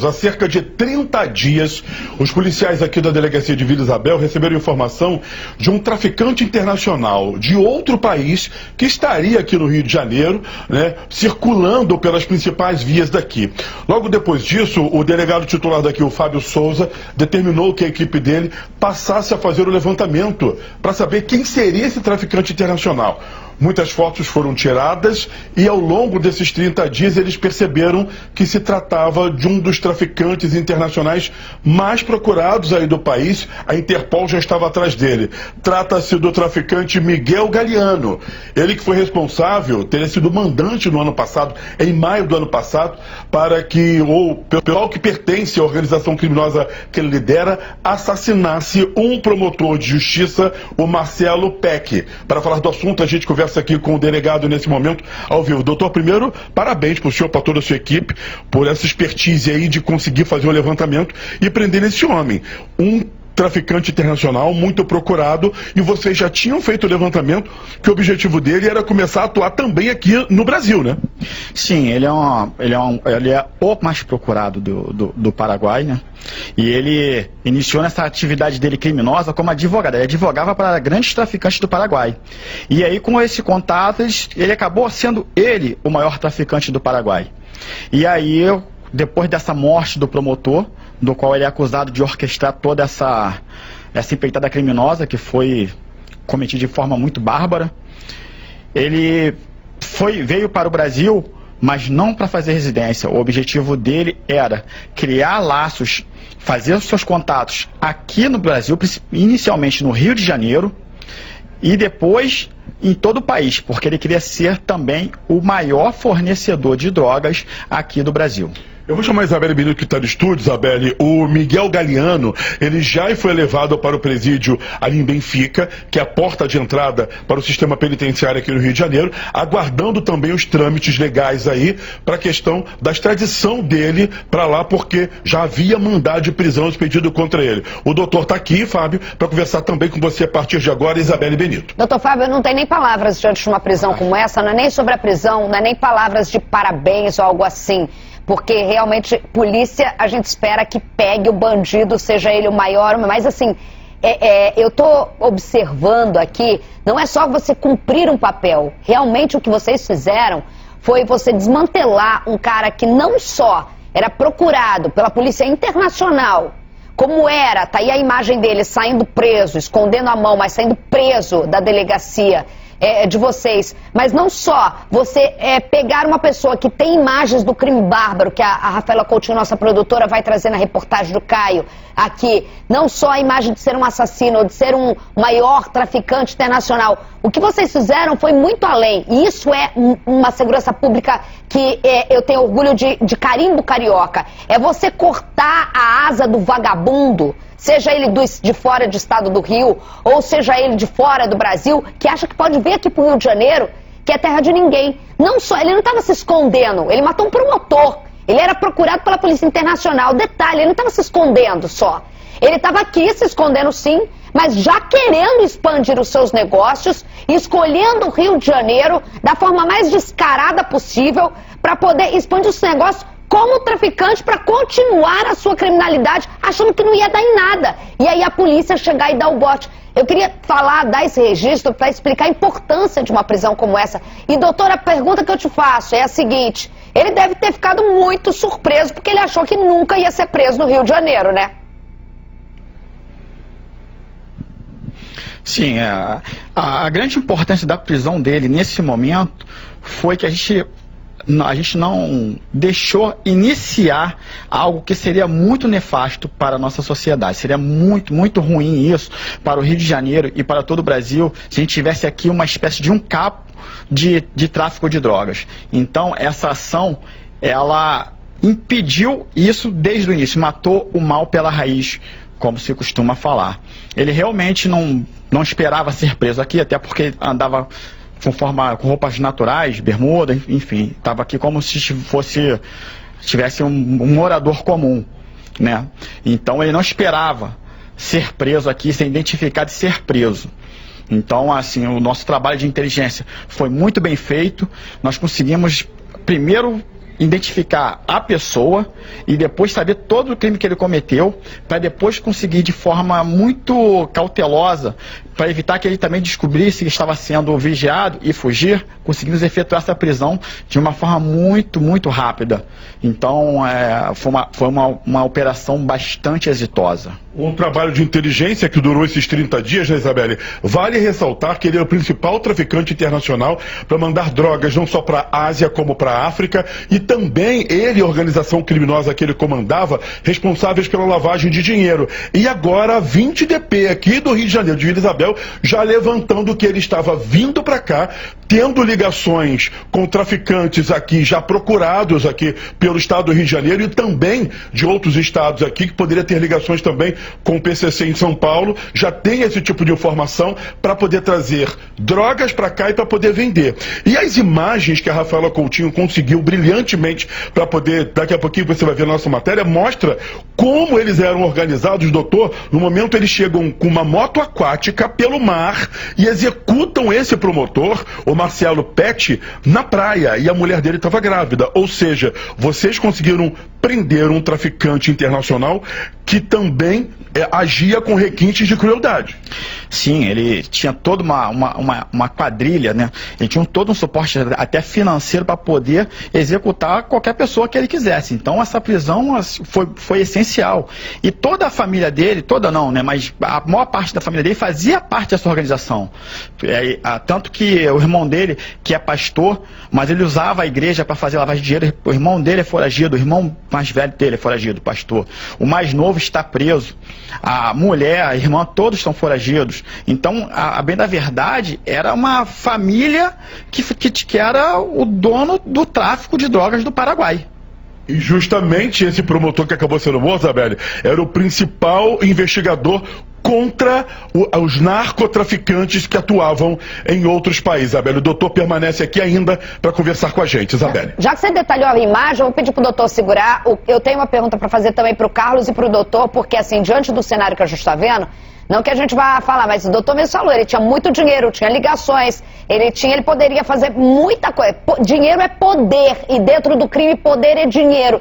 Há cerca de 30 dias, os policiais aqui da delegacia de Vila Isabel receberam informação de um traficante internacional de outro país que estaria aqui no Rio de Janeiro, circulando pelas principais vias daqui. Logo depois disso, o delegado titular daqui, o Fábio Souza, determinou que a equipe dele passasse a fazer o levantamento para saber quem seria esse traficante internacional. Muitas fotos foram tiradas e ao longo desses 30 dias eles perceberam que se tratava de um dos traficantes internacionais mais procurados aí do país. A Interpol já estava atrás dele. Trata-se do traficante Miguel Galiano. Ele que foi responsável, teria sido mandante no ano passado, em maio do ano passado, para que o pessoal que pertence à organização criminosa que ele lidera assassinasse um promotor de justiça, o Marcelo Peck. Para falar do assunto, a gente conversa aqui com o delegado nesse momento ao vivo. Doutor, primeiro, parabéns para o senhor, para toda a sua equipe, por essa expertise aí de conseguir fazer um levantamento e prender esse homem. Um traficante internacional muito procurado, e vocês já tinham feito o levantamento que o objetivo dele era começar a atuar também aqui no Brasil, né? Sim, ele é o mais procurado do Paraguai, né? E ele iniciou nessa atividade dele criminosa como advogado. Ele advogava para grandes traficantes do Paraguai. E aí, com esse contato, ele acabou sendo ele o maior traficante do Paraguai. E aí, depois dessa morte do promotor, do qual ele é acusado de orquestrar toda essa empreitada criminosa que foi cometida de forma muito bárbara, ele veio para o Brasil, mas não para fazer residência. O objetivo dele era criar laços, fazer os seus contatos aqui no Brasil, inicialmente no Rio de Janeiro, e depois em todo o país, porque ele queria ser também o maior fornecedor de drogas aqui do Brasil. Eu vou chamar a Isabelle Benito, que está no estúdio. Isabelle, o Miguel Galiano, ele já foi levado para o presídio ali em Benfica, que é a porta de entrada para o sistema penitenciário aqui no Rio de Janeiro, aguardando também os trâmites legais aí para a questão da extradição dele para lá, porque já havia mandado de prisão expedido contra ele. O doutor está aqui, Fábio, para conversar também com você a partir de agora, Isabelle Benito. Doutor Fábio, não tem nem palavras diante de uma prisão como essa, não é nem sobre a prisão, não é nem palavras de parabéns ou algo assim. Porque realmente, polícia, a gente espera que pegue o bandido, seja ele o maior, mas assim, eu estou observando aqui, não é só você cumprir um papel. Realmente o que vocês fizeram foi você desmantelar um cara que não só era procurado pela Polícia Internacional, como era, tá aí a imagem dele saindo preso, escondendo a mão, mas saindo preso da delegacia de vocês, mas não só você pegar uma pessoa que tem imagens do crime bárbaro, que a Rafaela Coutinho, nossa produtora, vai trazer na reportagem do Caio aqui, não só a imagem de ser um assassino ou de ser um maior traficante internacional. O que vocês fizeram foi muito além, e isso é uma segurança pública que eu tenho orgulho de carimbo carioca. É você cortar a asa do vagabundo, seja ele de fora do estado do Rio, ou seja ele de fora do Brasil, que acha que pode vir aqui pro Rio de Janeiro, que é terra de ninguém. Não só, ele não estava se escondendo, ele matou um promotor, ele era procurado pela Polícia Internacional. Detalhe, ele não estava se escondendo só. Ele estava aqui se escondendo sim, mas já querendo expandir os seus negócios, escolhendo o Rio de Janeiro da forma mais descarada possível para poder expandir os negócios como traficante, para continuar a sua criminalidade, achando que não ia dar em nada. E aí a polícia chegar e dar o bote. Eu queria dar esse registro para explicar a importância de uma prisão como essa. E doutora, a pergunta que eu te faço é a seguinte: ele deve ter ficado muito surpreso, porque ele achou que nunca ia ser preso no Rio de Janeiro, né? Sim, a grande importância da prisão dele nesse momento foi que a gente não deixou iniciar algo que seria muito nefasto para a nossa sociedade. Seria muito, muito ruim isso para o Rio de Janeiro e para todo o Brasil se a gente tivesse aqui uma espécie de um capo de tráfico de drogas. Então, essa ação, ela impediu isso desde o início, matou o mal pela raiz, como se costuma falar. Ele realmente não esperava ser preso aqui, até porque andava com roupas naturais, bermuda, enfim, estava aqui como se tivesse um morador comum, né? Então ele não esperava ser preso aqui, ser identificado e ser preso. Então, assim, o nosso trabalho de inteligência foi muito bem feito. Nós conseguimos primeiro identificar a pessoa e depois saber todo o crime que ele cometeu, para depois conseguir de forma muito cautelosa, para evitar que ele também descobrisse que estava sendo vigiado e fugir, conseguimos efetuar essa prisão de uma forma muito rápida. Então, foi uma operação bastante exitosa. Um trabalho de inteligência que durou esses 30 dias, né, Isabelle? Vale ressaltar que ele é o principal traficante internacional para mandar drogas não só para a Ásia como para a África, e também ele e a organização criminosa que ele comandava, responsáveis pela lavagem de dinheiro. E agora a 20 DP aqui do Rio de Janeiro, de Vila Isabel, já levantando que ele estava vindo para cá, tendo ligações com traficantes aqui, já procurados aqui pelo estado do Rio de Janeiro e também de outros estados aqui, que poderia ter ligações também com o PCC em São Paulo, já tem esse tipo de informação para poder trazer drogas para cá e para poder vender. E as imagens que a Rafaela Coutinho conseguiu brilhantemente para poder, daqui a pouquinho você vai ver a nossa matéria, mostra como eles eram organizados, doutor. No momento eles chegam com uma moto aquática pelo mar e executam esse promotor, o Marcelo Pet, na praia, e a mulher dele estava grávida. Ou seja, vocês conseguiram prender um traficante internacional que também agia com requintes de crueldade. Sim, ele tinha toda uma quadrilha, né? Ele tinha todo um suporte até financeiro para poder executar qualquer pessoa que ele quisesse. Então essa prisão foi essencial. E toda a família dele, toda não, né? Mas a maior parte da família dele fazia parte dessa organização. Tanto que o irmão dele, que é pastor, mas ele usava a igreja para fazer lavagem de dinheiro. O irmão dele é foragido, o irmão mais velho dele é foragido, pastor. O mais novo está preso. A mulher, a irmã, todos estão foragidos. Então, a bem da verdade, era uma família que era o dono do tráfico de drogas do Paraguai. E justamente esse promotor que acabou sendo morto, Isabelle, era o principal investigador contra os narcotraficantes que atuavam em outros países. Isabelle, o doutor permanece aqui ainda para conversar com a gente. Isabelle. Já que você detalhou a imagem, eu vou pedir para o doutor segurar. Eu tenho uma pergunta para fazer também para o Carlos e para o doutor, porque assim, diante do cenário que a gente está vendo, não que a gente vá falar, mas o doutor mesmo falou, ele tinha muito dinheiro, tinha ligações, ele poderia fazer muita coisa. Dinheiro é poder, e dentro do crime, poder é dinheiro.